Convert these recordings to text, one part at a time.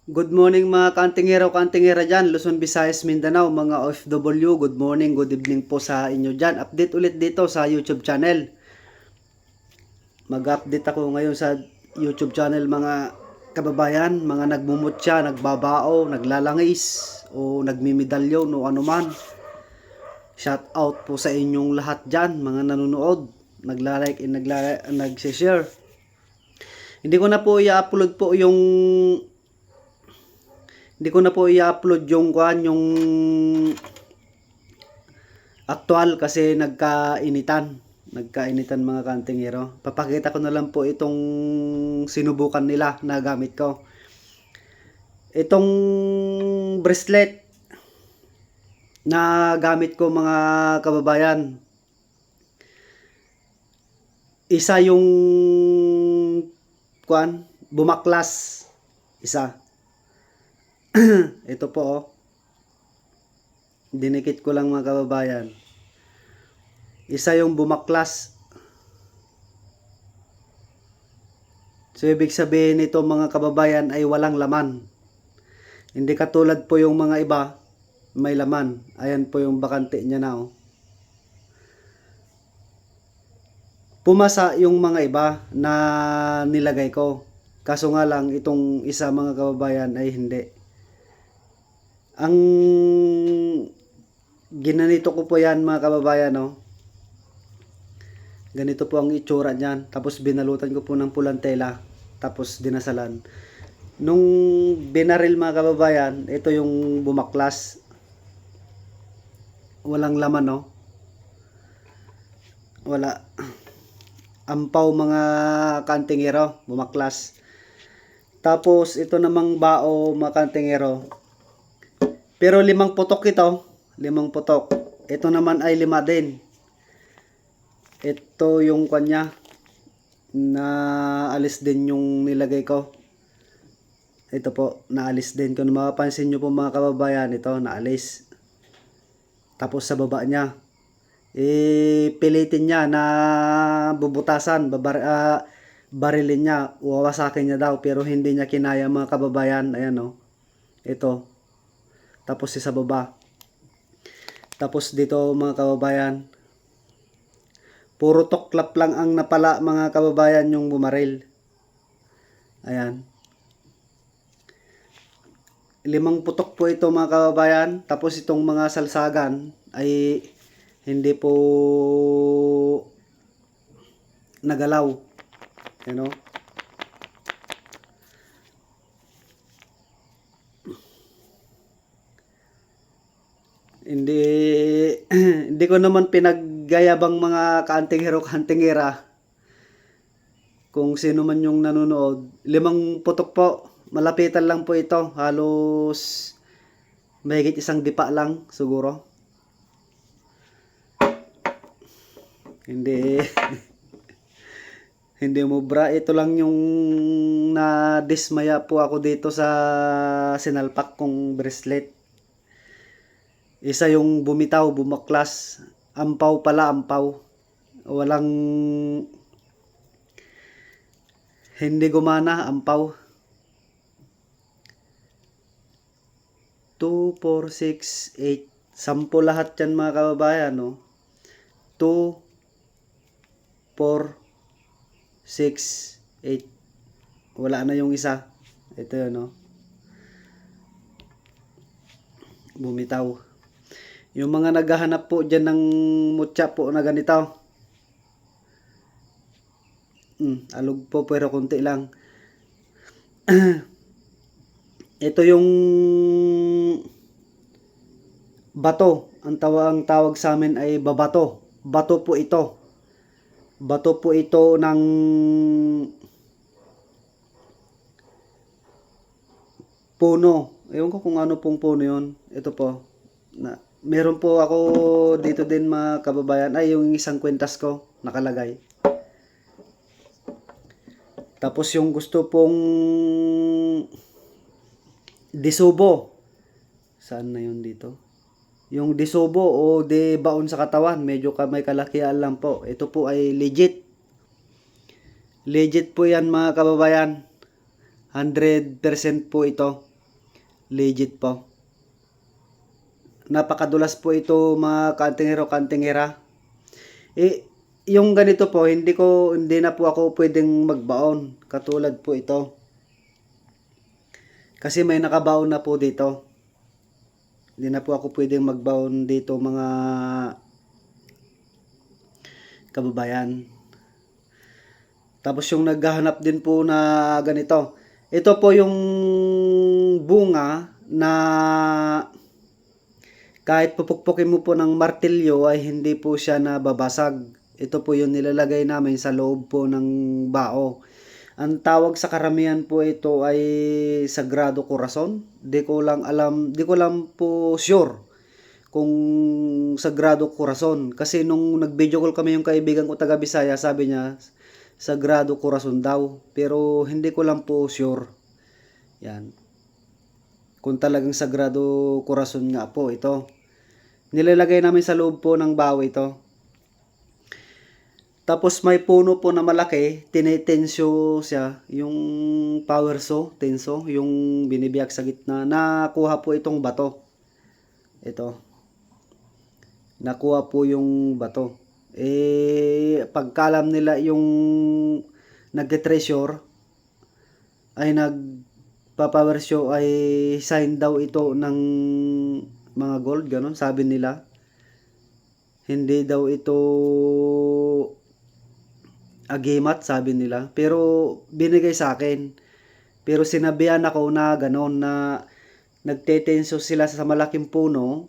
Good morning mga kantingera dyan, Luzon, Visayas, Mindanao, mga OFW, good morning, good evening po sa inyo dyan. Update ulit dito sa YouTube channel. Mag-update ako ngayon sa YouTube channel mga kababayan, mga nagmumutya, nagbabao, naglalangis, o nagmimedalyon o anuman. Shout out po sa inyong lahat dyan, mga nanonood, nagla-like and nag-share. Hindi ko na po i-upload po yung aktual kasi nagkainitan mga kantingero. Papakita ko na lang po itong sinubukan nila na gamit ko. Itong bracelet na gamit ko mga kababayan. Isa yung bumaklas. Isa. Ito po oh. Dinikit ko lang mga kababayan. Isa yung bumaklas. So ibig sabihin nito mga kababayan ay walang laman. Hindi katulad po yung mga iba, may laman. Ayan po yung bakante niya na oh. Pumasa yung mga iba na nilagay ko. Kaso nga lang itong isa mga kababayan ay hindi. Ang ginanito ko po yan mga kababayan no. Ganito po ang itsura niyan. Tapos binalutan ko po ng pulang tela. Tapos dinasalan. Nung binaril mga kababayan, ito yung bumaklas. Walang laman no. Wala. Ampaw mga kantingero, bumaklas. Tapos ito namang bao mga kantingero. Pero 5 putok ito. 5 putok. Ito naman ay 5 din. Ito yung kanya. Na alis din yung nilagay ko. Ito po. Naalis din. Kung mapapansin nyo po mga kababayan. Ito naalis. Tapos sa baba niya. Pilitin niya na bubutasan. Barilin niya. Wawasakin niya daw. Pero hindi niya kinaya mga kababayan. Ayan o. Ito. Tapos sa baba. Tapos dito mga kababayan. Puro toklap lang ang napala mga kababayan yung bumaril. Ayan. 5 putok po ito mga kababayan. Tapos itong mga salsagan ay hindi po nagalaw. You know? Hindi hindi ko naman pinaggayabang mga kaantingero-kaantingera. Kung sino man yung nanonood, 5 putok po. Malapitan lang po ito. Halos mahigit 1 dipa lang siguro. Hindi hindi mubra. Ito lang yung nadismaya po ako dito sa sinalpak kong bracelet. Isa yung bumitaw, bumaklas. Ampaw pala, ampaw. Walang hindi gumana, ampaw. 2, 4, 6, 8. 10 lahat yan mga kababayan, no? 2, 4, 6, 8. Wala na yung isa. Ito yun, no? Bumitaw. Yung mga naghahanap po dyan ng mutya po na ganito. Alog po pero konti lang. Ito yung bato. Ang tawag sa amin ay babato. Bato po ito. Bato po ito ng puno. Ewan ko kung ano pong puno yun. Ito po. Meron po ako dito din mga kababayan. Ay, yung isang kwintas ko nakalagay. Tapos yung gusto pong disubo. Saan na yun dito? Yung disubo o de baon sa katawan. Medyo may kalakihan lang po. Ito po ay legit. Legit po yan mga kababayan. 100% po ito. Legit po. Napakadulas po ito mga kantingero-kantingera. Yung ganito po, hindi na po ako pwedeng magbaon. Katulad po ito. Kasi may nakabaon na po dito. Hindi na po ako pwedeng magbaon dito mga kababayan. Tapos yung naghahanap din po na ganito. Ito po yung bunga na kahit pupukpukin mo po ng martilyo ay hindi po siya nababasag. Ito po yung nilalagay namin sa loob po ng bao. Ang tawag sa karamihan po ito ay Sagrado Corazon. Di ko lang po sure kung Sagrado Corazon. Kasi nung nag-video call kami yung kaibigan ko taga Bisaya, sabi niya Sagrado Corazon daw. Pero hindi ko lang po sure. Yan. Kung talagang Sagrado Corazon nga po ito. Nilalagay namin sa loob po ng bao ito. Tapos may puno po na malaki, tinetensyo siya, yung power saw, tenso, yung binibiyak sa gitna. Nakuha po itong bato. Ito. Nakuha po yung bato. Pagkalam nila yung nag-treasure, ay nagpa-power show ay sign daw ito ng mga gold, ganun, sabi nila. Hindi daw ito agimat, sabi nila. Pero binigay sa akin. Pero sinabihan ako na ganun, na nagtetenso sila sa malaking puno,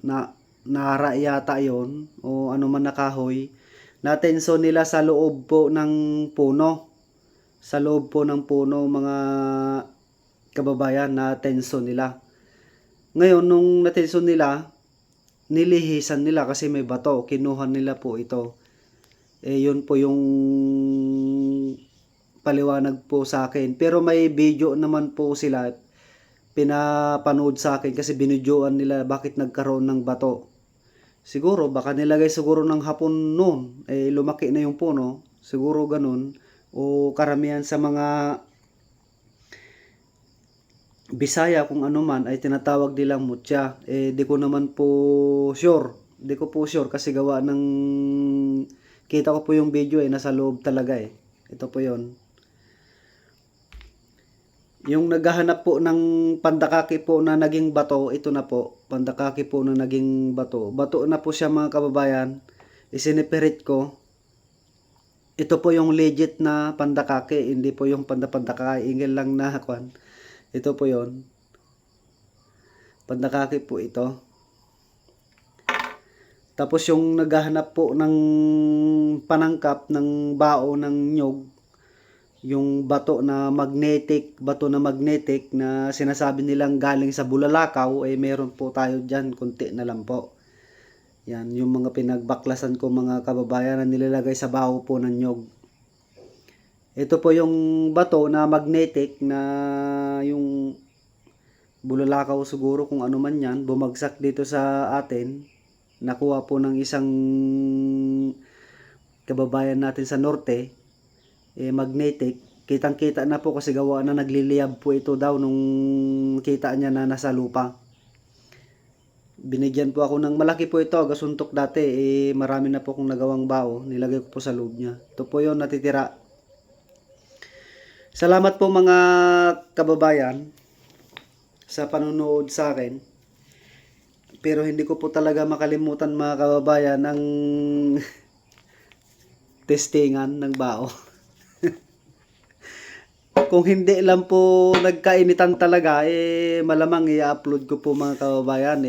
na nara yata yon o ano man na kahoy, natenso nila sa loob po ng puno. Sa loob po ng puno, mga kababayan, na tenso nila. Ngayon, nung natenso nila, nilihisan nila kasi may bato. Kinuha nila po ito. Yun po yung paliwanag po sa akin. Pero may video naman po sila pinapanood sa akin kasi binidyoan nila bakit nagkaroon ng bato. Siguro, baka nilagay siguro ng hapon noon. Lumaki na yung puno. Siguro ganun. O karamihan sa mga Bisaya kung ano man ay tinatawag nilang mutya. Di ko naman po sure. Di ko po sure kasi gawa ng kita ko po yung video nasa loob talaga Ito po yon. Yung naghahanap po ng pandakaki po na naging bato, ito na po. Pandakaki po na naging bato. Bato na po siya mga kababayan. Isinipirit ko. Ito po yung legit na pandakaki. Hindi po yung pandakaki. Ingil lang na kwan. Ito po yon. Pandakaki po ito. Tapos yung naghahanap po ng panangkap ng bao ng nyog, yung bato na magnetic na sinasabi nilang galing sa Bulalakaw, meron po tayo dyan, kunti na lang po. Yan, yung mga pinagbaklasan ko mga kababayan na nilalagay sa bao po ng nyog. Ito po yung bato na magnetic na yung Bulalakaw siguro kung ano man yan, bumagsak dito sa atin. Nakuha po ng isang kababayan natin sa norte, magnetic. Kitang-kita na po kasi gawa na nagliliyab po ito daw nung kita niya na nasa lupa. Binigyan po ako ng malaki po ito, gasuntok dati. Marami na po akong nagawang bao, nilagay ko po sa loob niya. Ito po yon natitira. Salamat po mga kababayan sa panonood sa akin. Pero hindi ko po talaga makalimutan mga kababayan ang testingan ng bao. Kung hindi lang po nagkainitan talaga, malamang i-upload ko po mga kababayan.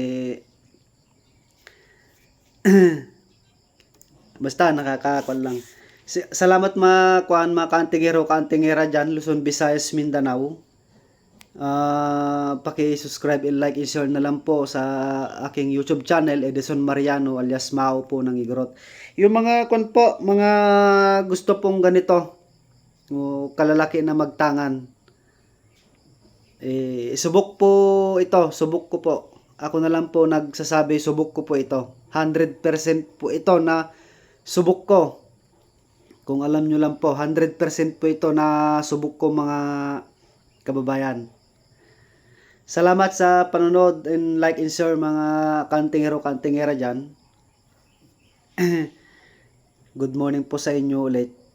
Basta nakakakon lang. Salamat mga kantingero-kantingera dyan, Luzon, Visayas, Mindanao. Paki-subscribe and like and share na lang po sa aking YouTube channel, Edison Mariano alias Mao po ng Igorot. Yung mga mga gusto pong ganito, kalalaki na magtangan, subok po ito, subok ko po. Ako na lang po nagsasabi, subok ko po ito. 100% po ito na subok ko. Kung alam nyo lang po, 100% po ito na subok ko mga kababayan. Salamat sa panonood and like and share mga kantingero kantingera dyan. Good morning po sa inyo ulit.